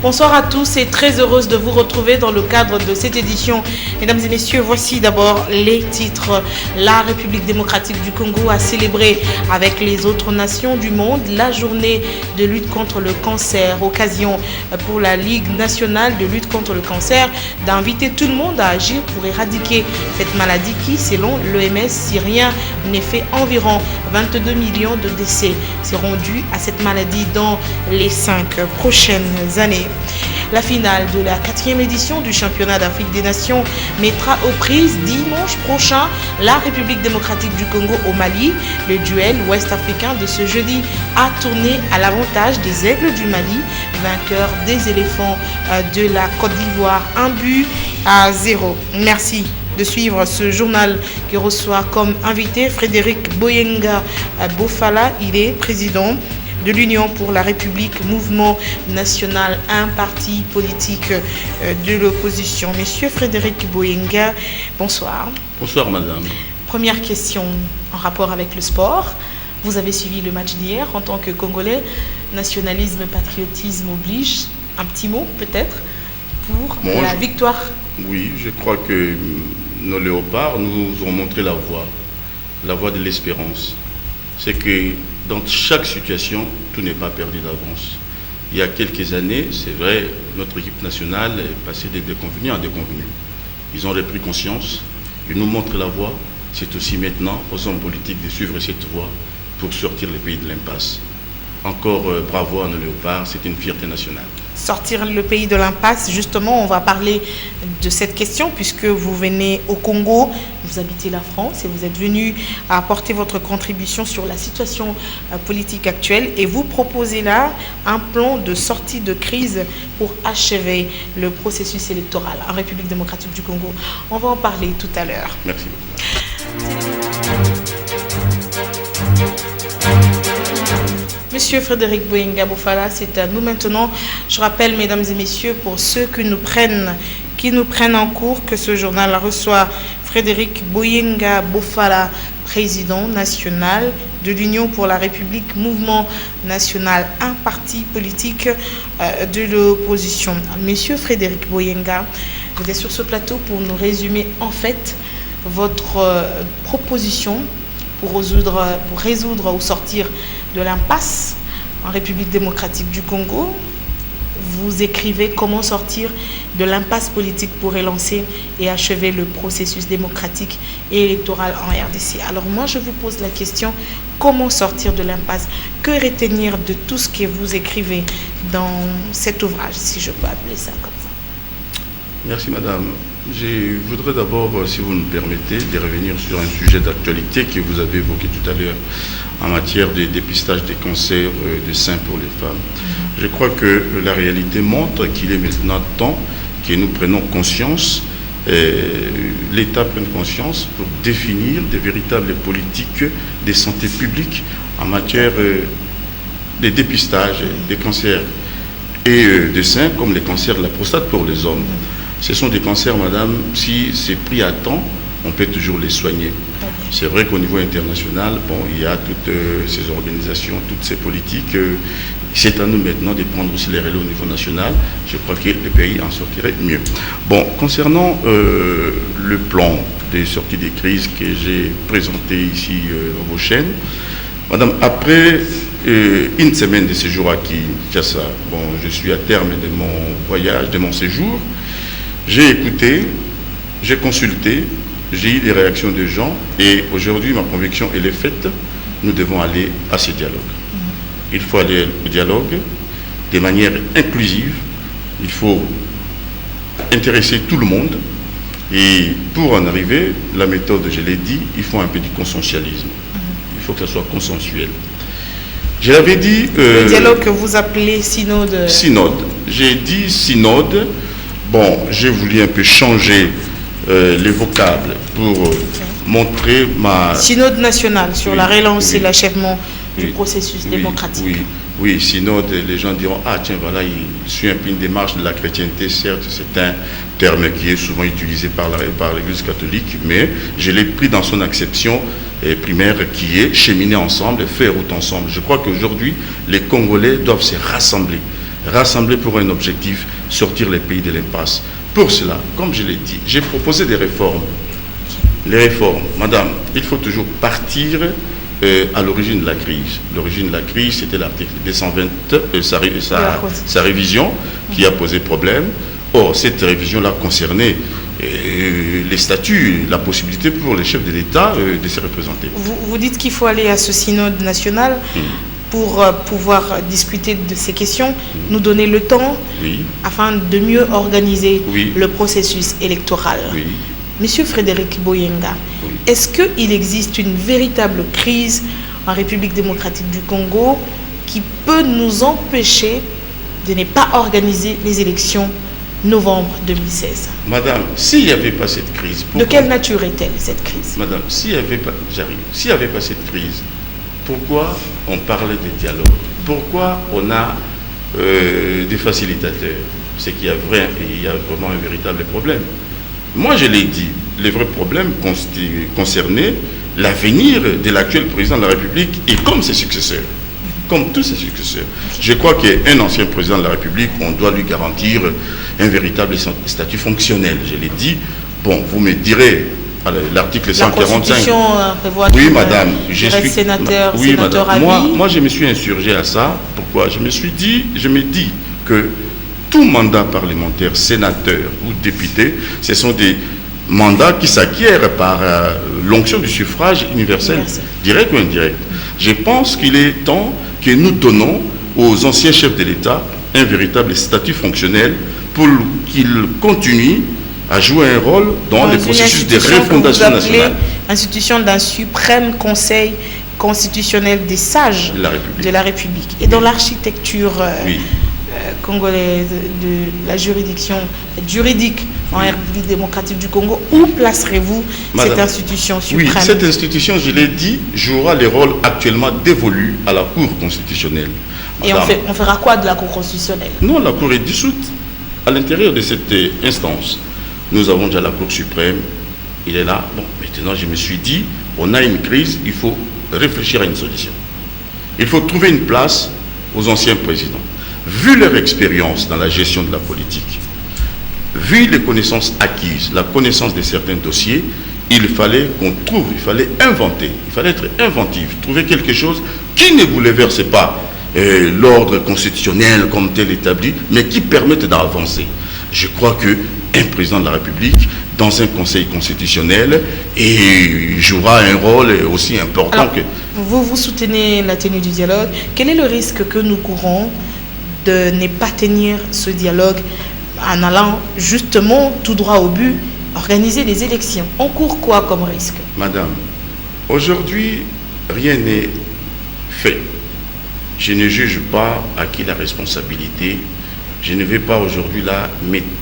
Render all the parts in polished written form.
Bonsoir à tous et très heureuse de vous retrouver dans le cadre de cette édition. Mesdames et messieurs, voici d'abord les titres. La République démocratique du Congo a célébré avec les autres nations du monde la journée de lutte contre le cancer. Occasion pour la Ligue nationale de lutte contre le cancer d'inviter tout le monde à agir pour éradiquer cette maladie qui, selon l'OMS, si rien n'est fait, environ 22 millions de décès seront dus à cette maladie dans les 5 prochaines années. La finale de la 4e édition du championnat d'Afrique des Nations mettra aux prises dimanche prochain la République démocratique du Congo au Mali. Le duel ouest-africain de ce jeudi a tourné à l'avantage des Aigles du Mali, vainqueurs des éléphants de la Côte d'Ivoire, 1-0. Merci de suivre ce journal qui reçoit comme invité Frédéric Boyenga Bofala. Il est président de l'Union pour la République, mouvement national, un parti politique de l'opposition. Monsieur Frédéric Boyenga, bonsoir. Bonsoir madame. Première question en rapport avec le sport. Vous avez suivi le match d'hier en tant que Congolais. Nationalisme, patriotisme oblige. Un petit mot peut-être pour la victoire. Oui, je crois que nos léopards nous ont montré la voie de l'espérance. C'est que dans chaque situation, tout n'est pas perdu d'avance. Il y a quelques années, c'est vrai, notre équipe nationale est passée des déconvenus à déconvenus. Ils ont repris conscience, ils nous montrent la voie. C'est aussi maintenant aux hommes politiques de suivre cette voie pour sortir le pays de l'impasse. Encore bravo à nos léopards, c'est une fierté nationale. Sortir le pays de l'impasse, justement, on va parler de cette question puisque vous venez au Congo, vous habitez la France et vous êtes venu apporter votre contribution sur la situation politique actuelle et vous proposez là un plan de sortie de crise pour achever le processus électoral en République démocratique du Congo. On va en parler tout à l'heure. Merci beaucoup. Monsieur Frédéric Boyenga Bofala, c'est à nous maintenant. Je rappelle, mesdames et messieurs, pour ceux qui nous prennent en cours, que ce journal reçoit Frédéric Boyenga Bofala, président national de l'Union pour la République, mouvement national, un parti politique de l'opposition. Monsieur Frédéric Boyenga, vous êtes sur ce plateau pour nous résumer en fait votre proposition pour résoudre ou sortir de l'impasse en République démocratique du Congo. Vous écrivez comment sortir de l'impasse politique pour relancer et achever le processus démocratique et électoral en RDC. Alors moi, je vous pose la question, comment sortir de l'impasse? Que retenir de tout ce que vous écrivez dans cet ouvrage, si je peux appeler ça comme ça? Merci madame. Je voudrais d'abord, si vous me permettez, de revenir sur un sujet d'actualité que vous avez évoqué tout à l'heure en matière de dépistage des cancers des seins pour les femmes. Je crois que la réalité montre qu'il est maintenant temps que nous prenions conscience, l'État prenne conscience pour définir des véritables politiques de santé publique en matière de dépistage des cancers et des seins comme les cancers de la prostate pour les hommes. Ce sont des cancers, madame, si c'est pris à temps, on peut toujours les soigner. C'est vrai qu'au niveau international, il y a toutes ces organisations, toutes ces politiques. C'est à nous maintenant de prendre aussi les relais au niveau national. Je crois que le pays en sortirait mieux. Concernant le plan de sortie des crises que j'ai présenté ici à vos chaînes, madame, après une semaine de séjour à Kinshasa, je suis à terme de mon voyage, de mon séjour. J'ai écouté, j'ai consulté, j'ai eu des réactions de gens et aujourd'hui ma conviction elle est faite, nous devons aller à ce dialogue. Il faut aller au dialogue de manière inclusive, il faut intéresser tout le monde et pour en arriver, la méthode, je l'ai dit, il faut un peu du consensualisme, il faut que ça soit consensuel. Je l'avais dit... le dialogue que vous appelez synode. Synode. J'ai dit synode. J'ai voulu un peu changer les vocables pour montrer ma... Synode national sur la relance et l'achèvement du processus démocratique. Oui, synode, les gens diront, tiens, voilà, il suit un peu une démarche de la chrétienté, certes, c'est un terme qui est souvent utilisé par l'Église catholique, mais je l'ai pris dans son acception primaire qui est cheminer ensemble, faire route ensemble. Je crois qu'aujourd'hui, les Congolais doivent se rassembler. rassembler pour un objectif, sortir les pays de l'impasse. Pour cela, comme je l'ai dit, j'ai proposé des réformes. Les réformes, madame, il faut toujours partir à l'origine de la crise. L'origine de la crise, c'était l'article 220, sa révision qui a posé problème. Or, cette révision-là concernait les statuts, la possibilité pour les chefs de l'État de se représenter. Vous dites qu'il faut aller à ce synode national pour pouvoir discuter de ces questions, nous donner le temps afin de mieux organiser le processus électoral. Monsieur Frédéric Boyenga, est-ce qu'il existe une véritable crise en République démocratique du Congo qui peut nous empêcher de ne pas organiser les élections novembre 2016? Madame, s'il n'y avait pas cette crise... De quelle nature est-elle cette crise? Madame, s'il n'y avait pas cette crise, pourquoi on parlait de dialogue? Pourquoi on a des facilitateurs? C'est qu'il y a vraiment un véritable problème. Moi, je l'ai dit, le vrai problème concernait l'avenir de l'actuel président de la République et comme ses successeurs. Comme tous ses successeurs. Je crois qu'un ancien président de la République, on doit lui garantir un véritable statut fonctionnel. Je l'ai dit. Bon, vous me direz, l'article 145... La Constitution prévoit oui, madame, je suis sénateur, oui, sénateur madame. à vie. Moi, je me suis insurgé à ça. Pourquoi? Je me dis que tout mandat parlementaire, sénateur ou député, ce sont des mandats qui s'acquièrent par l'onction du suffrage universel, direct ou indirect. Je pense qu'il est temps que nous donnons aux anciens chefs de l'État un véritable statut fonctionnel pour qu'ils continuent à jouer un rôle dans le processus de refondation nationale. Institution d'un suprême conseil constitutionnel des sages de la République. Et dans l'architecture congolaise de la juridique en République démocratique du Congo, où placerez-vous cette institution suprême? Oui, cette institution, je l'ai dit, jouera le rôle actuellement dévolu à la Cour constitutionnelle. Madame. Et on fera quoi de la Cour constitutionnelle? Non, la Cour est dissoute. À l'intérieur de cette instance, nous avons déjà la Cour suprême, il est là. Bon, maintenant je me suis dit, on a une crise, il faut réfléchir à une solution. Il faut trouver une place aux anciens présidents. Vu leur expérience dans la gestion de la politique, vu les connaissances acquises, la connaissance de certains dossiers, il fallait qu'on trouve, il fallait inventer, il fallait être inventif, trouver quelque chose qui ne bouleverse pas l'ordre constitutionnel comme tel établi, mais qui permette d'avancer. Je crois qu'un président de la République, dans un conseil constitutionnel, jouera un rôle aussi important. Alors, vous soutenez la tenue du dialogue. Quel est le risque que nous courons de ne pas tenir ce dialogue en allant justement tout droit au but, organiser les élections? On court quoi comme risque? Madame, aujourd'hui, rien n'est fait. Je ne juge pas à qui la responsabilité. Je ne vais pas aujourd'hui là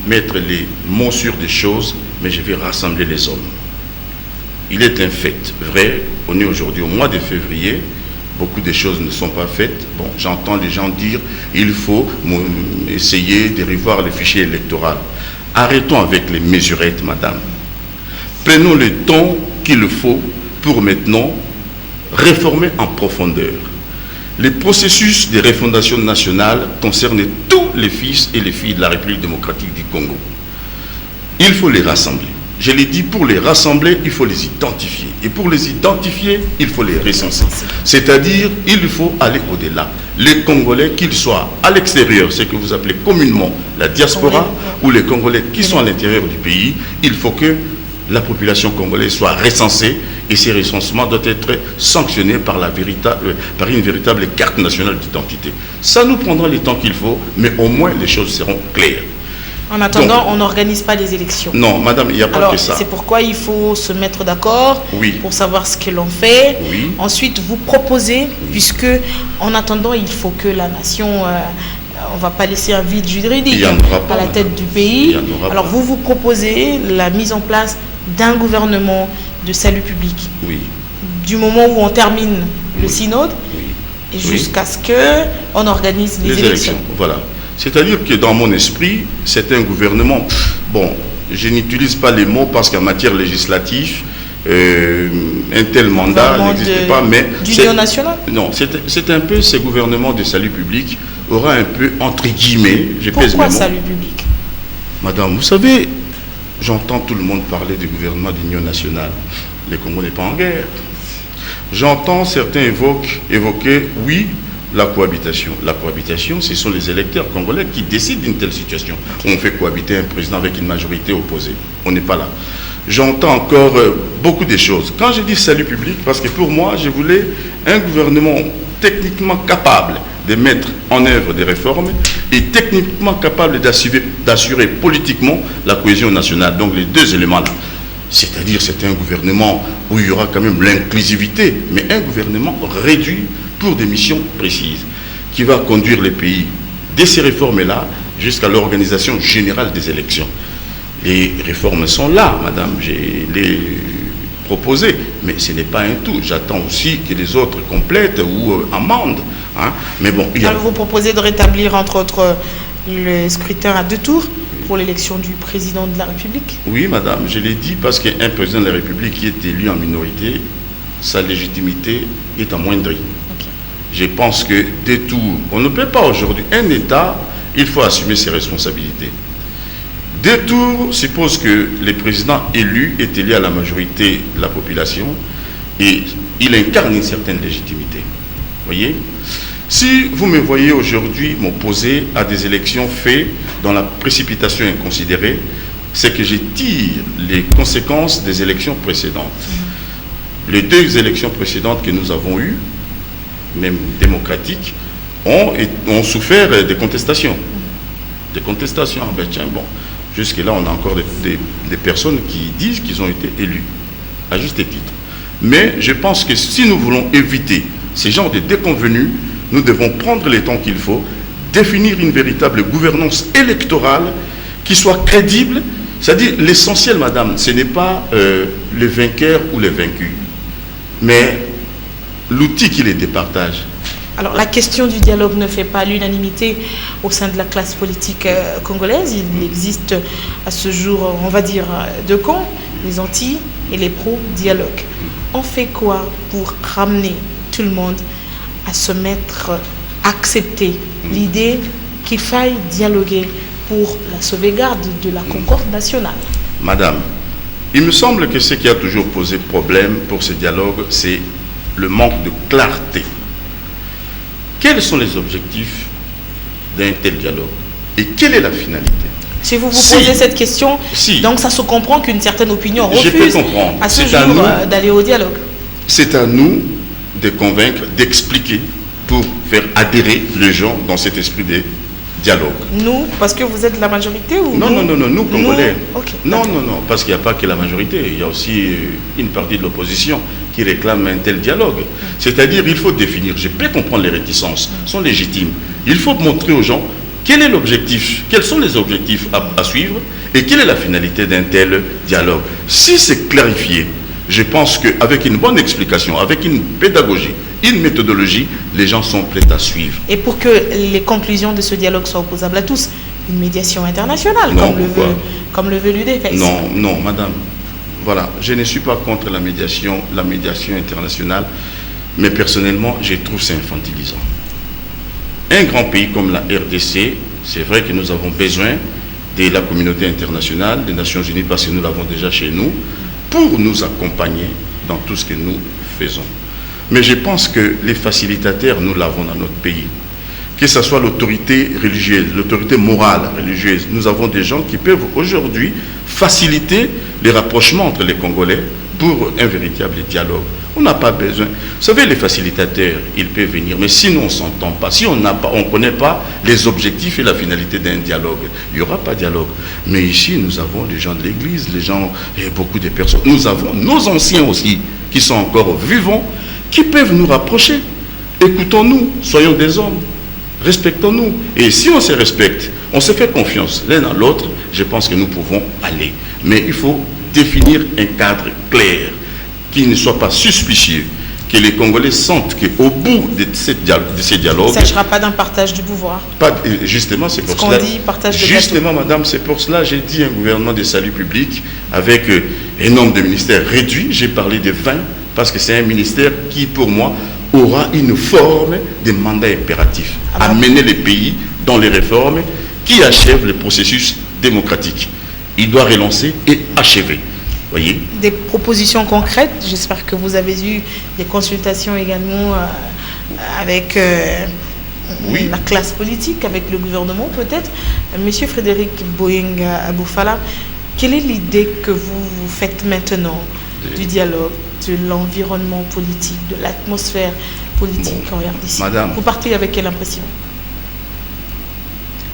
mettre les mots sur des choses, mais je vais rassembler les hommes. Il est un fait vrai, on est aujourd'hui au mois de février, beaucoup de choses ne sont pas faites. Bon, j'entends les gens dire il faut essayer de revoir le fichier électoral. Arrêtons avec les mesurettes, madame. Prenons le temps qu'il faut pour maintenant réformer en profondeur. Le processus de refondation nationale concerne tous les fils et les filles de la République démocratique du Congo. Il faut les rassembler. Je l'ai dit, pour les rassembler, il faut les identifier. Et pour les identifier, il faut les recenser. C'est-à-dire, il faut aller au-delà. Les Congolais, qu'ils soient à l'extérieur, ce que vous appelez communément la diaspora, ou les Congolais qui sont à l'intérieur du pays, il faut que la population congolaise soit recensée et ces recensements doivent être sanctionnés par une véritable carte nationale d'identité. Ça nous prendra le temps qu'il faut, mais au moins les choses seront claires. En attendant, donc, on n'organise pas des élections. Non, madame, il n'y a pas que ça. C'est pourquoi il faut se mettre d'accord pour savoir ce que l'on fait. Ensuite, vous proposez, puisque en attendant, il faut que la nation... on ne va pas laisser un vide juridique à la tête du pays. Alors, vous proposez la mise en place d'un gouvernement de salut public. Du moment où on termine le synode et jusqu'à ce qu'on organise les élections. Voilà. C'est-à-dire que dans mon esprit, c'est un gouvernement... Bon, je n'utilise pas les mots parce qu'en matière législative, un tel mandat n'existe pas, mais... D'union nationale? Non, c'est un peu ce gouvernement de salut public aura un peu, entre guillemets, je pèse mes mots. Pourquoi salut public? Madame, vous savez, j'entends tout le monde parler du gouvernement d'union nationale. Le Congo n'est pas en guerre. J'entends certains évoquer, oui, la cohabitation. La cohabitation, ce sont les électeurs congolais qui décident d'une telle situation. On fait cohabiter un président avec une majorité opposée. On n'est pas là. J'entends encore beaucoup de choses. Quand je dis salut public, parce que pour moi, je voulais un gouvernement techniquement capable de mettre en œuvre des réformes et techniquement capable d'assurer politiquement la cohésion nationale. Donc les deux éléments-là. C'est-à-dire c'est un gouvernement où il y aura quand même l'inclusivité, mais un gouvernement réduit pour des missions précises, qui va conduire les pays de ces réformes-là jusqu'à l'organisation générale des élections. Les réformes sont là, madame, je les proposées, mais ce n'est pas un tout. J'attends aussi que les autres complètent ou amendent. Hein. Mais bon, alors vous proposez de rétablir, entre autres, le scrutin à 2 tours pour l'élection du président de la République? Oui, madame, je l'ai dit, parce qu'un président de la République qui est élu en minorité, sa légitimité est amoindrie. Okay. Je pense que des tours, on ne peut pas aujourd'hui, un État, il faut assumer ses responsabilités. Des tours suppose que le président élu est élu à la majorité de la population et il incarne une certaine légitimité. Voyez? Si vous me voyez aujourd'hui m'opposer à des élections faites dans la précipitation inconsidérée, c'est que je tire les conséquences des élections précédentes. Les 2 élections précédentes que nous avons eues, même démocratiques, ont souffert des contestations. Des contestations. Ben tiens, bon, jusque-là, on a encore des personnes qui disent qu'ils ont été élus, à juste titre. Mais je pense que si nous voulons éviter ces genres de déconvenus, nous devons prendre le temps qu'il faut, définir une véritable gouvernance électorale qui soit crédible. C'est-à-dire, l'essentiel, madame, ce n'est pas le vainqueur ou les vaincus, mais l'outil qui les départage. Alors, la question du dialogue ne fait pas l'unanimité au sein de la classe politique congolaise. Il existe à ce jour, on va dire, 2 camps, les anti et les pro-dialogue. On fait quoi pour ramener tout le monde à se mettre, accepter l'idée qu'il faille dialoguer pour la sauvegarde de la concorde nationale? Madame, il me semble que ce qui a toujours posé problème pour ce dialogue, c'est le manque de clarté. Quels sont les objectifs d'un tel dialogue et quelle est la finalité? Si vous posez cette question, donc ça se comprend qu'une certaine opinion refuse à ce jour d'aller au dialogue. C'est à nous de convaincre, d'expliquer pour faire adhérer les gens dans cet esprit de dialogue. Nous, parce que vous êtes la majorité ou non, nous, Congolais. Okay, non, parce qu'il n'y a pas que la majorité, il y a aussi une partie de l'opposition qui réclame un tel dialogue. C'est-à-dire, il faut définir, je peux comprendre les réticences, sont légitimes. Il faut montrer aux gens quel est l'objectif, quels sont les objectifs à suivre et quelle est la finalité d'un tel dialogue. Si c'est clarifié, je pense qu'avec une bonne explication, avec une pédagogie, une méthodologie, les gens sont prêts à suivre. Et pour que les conclusions de ce dialogue soient opposables à tous, une médiation internationale, comme le veut l'UDPS. Non, madame. Voilà, je ne suis pas contre la médiation internationale, mais personnellement, je trouve ça infantilisant. Un grand pays comme la RDC, c'est vrai que nous avons besoin de la communauté internationale, des Nations Unies, parce que nous l'avons déjà chez nous, pour nous accompagner dans tout ce que nous faisons. Mais je pense que les facilitateurs, nous l'avons dans notre pays. Que ce soit l'autorité religieuse, l'autorité morale religieuse, nous avons des gens qui peuvent aujourd'hui faciliter les rapprochements entre les Congolais pour un véritable dialogue. On n'a pas besoin. Vous savez, les facilitateurs, ils peuvent venir, mais si nous, on ne s'entend pas, si on ne connaît pas les objectifs et la finalité d'un dialogue, il n'y aura pas de dialogue. Mais ici, nous avons les gens de l'Église, les gens, et beaucoup de personnes. Nous avons nos anciens aussi, qui sont encore vivants, qui peuvent nous rapprocher. Écoutons-nous, soyons des hommes, respectons-nous. Et si on se respecte, on se fait confiance l'un à l'autre, je pense que nous pouvons aller. Mais il faut définir un cadre clair, qui ne soit pas suspicieux, que les Congolais sentent qu'au bout de ces dialogues... Il ne s'agira pas d'un partage du pouvoir. Justement, c'est pour cela... Dit, partage de justement, madame, c'est pour cela j'ai dit un gouvernement de salut public avec un nombre de ministères réduit. J'ai parlé de 20 parce que c'est un ministère qui, pour moi, aura une forme de mandat impératif à mener les pays dans les réformes qui achèvent le processus démocratique. Il doit relancer et achever. Voyez? Des propositions concrètes. J'espère que vous avez eu des consultations également avec la classe politique, avec le gouvernement peut-être. Monsieur Frédéric Boyenga Aboufala, quelle est l'idée que vous faites maintenant du dialogue, de l'environnement politique, de l'atmosphère politique en RDC? Madame, vous partez avec quelle impression?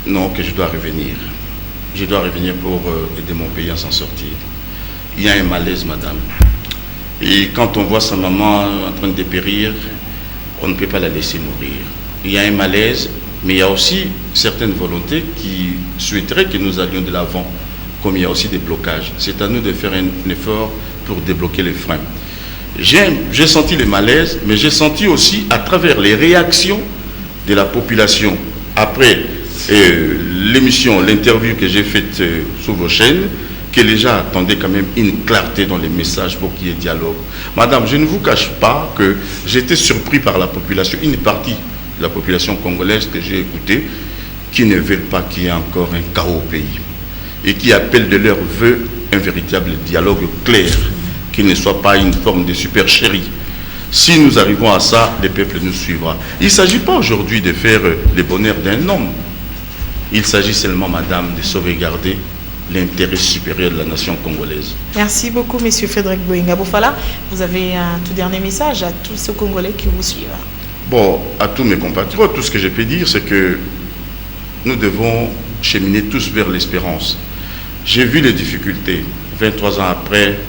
Non, que je dois revenir. Je dois revenir pour aider mon pays à s'en sortir. Il y a un malaise, madame. Et quand on voit sa maman en train de dépérir, on ne peut pas la laisser mourir. Il y a un malaise, mais il y a aussi certaines volontés qui souhaiteraient que nous allions de l'avant, comme il y a aussi des blocages. C'est à nous de faire un effort pour débloquer les freins. J'ai senti le malaise, mais j'ai senti aussi à travers les réactions de la population après l'émission, l'interview que j'ai faite sur vos chaînes, que les gens attendaient quand même une clarté dans les messages pour qu'il y ait dialogue. Madame, je ne vous cache pas que j'étais surpris par la population, une partie de la population congolaise que j'ai écoutée, qui ne veut pas qu'il y ait encore un chaos au pays et qui appelle de leur vœu un véritable dialogue clair, qu'il ne soit pas une forme de supercherie. Si nous arrivons à ça, le peuple nous suivra. Il ne s'agit pas aujourd'hui de faire le bonheur d'un homme. Il s'agit seulement, madame, de sauvegarder l'intérêt supérieur de la nation congolaise. Merci beaucoup, monsieur Frédéric Boyenga Aboufala. Vous avez un tout dernier message à tous ces Congolais qui vous suivent. Bon, à tous mes compatriotes, tout ce que je peux dire, c'est que nous devons cheminer tous vers l'espérance. J'ai vu les difficultés. 23 ans après,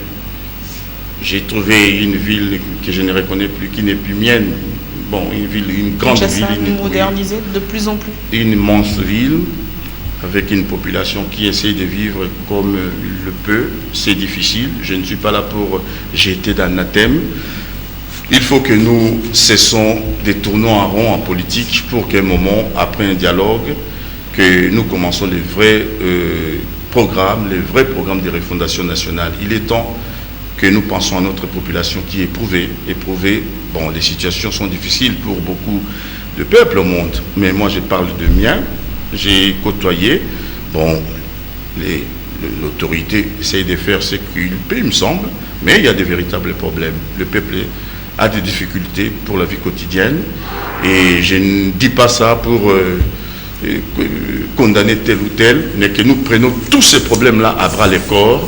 j'ai trouvé une ville que je ne reconnais plus, qui n'est plus mienne. Bon, une grande ville. Modernisée de plus en plus. Une immense ville, avec une population qui essaie de vivre comme il le peut. C'est difficile. Je ne suis pas là pour jeter d'anathème. Il faut que nous cessons de tourner en rond en politique pour qu'à un moment, après un dialogue, que nous commençons les vrais programmes de refondation nationale. Il est temps que nous pensons à notre population qui est éprouvée. Bon, les situations sont difficiles pour beaucoup de peuples au monde, mais moi je parle de mien. J'ai côtoyé, bon, l'autorité essaye de faire ce qu'il peut, il me semble, mais il y a des véritables problèmes. Le peuple a des difficultés pour la vie quotidienne, et je ne dis pas ça pour condamner tel ou tel, mais que nous prenons tous ces problèmes-là à bras le corps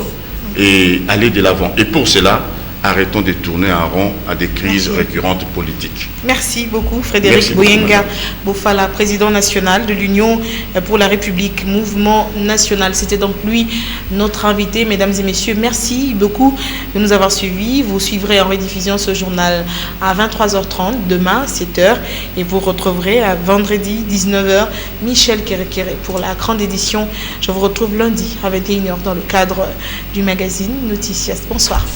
et aller de l'avant. Et pour cela, arrêtons de tourner en rond à des crises récurrentes politiques. Merci beaucoup, Frédéric Boyenga Aboufala, président national de l'Union pour la République, mouvement national. C'était donc lui, notre invité. Mesdames et messieurs, merci beaucoup de nous avoir suivis. Vous suivrez en rediffusion ce journal à 23h30, demain 7h, et vous retrouverez à vendredi 19h Michel Kérékéré pour la grande édition. Je vous retrouve lundi à 21h dans le cadre du magazine Noticias. Bonsoir,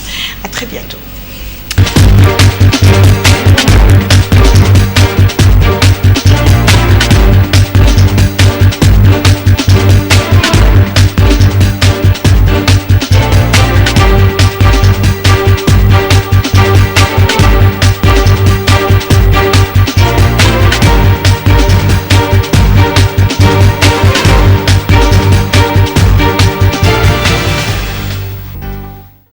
à très bientôt.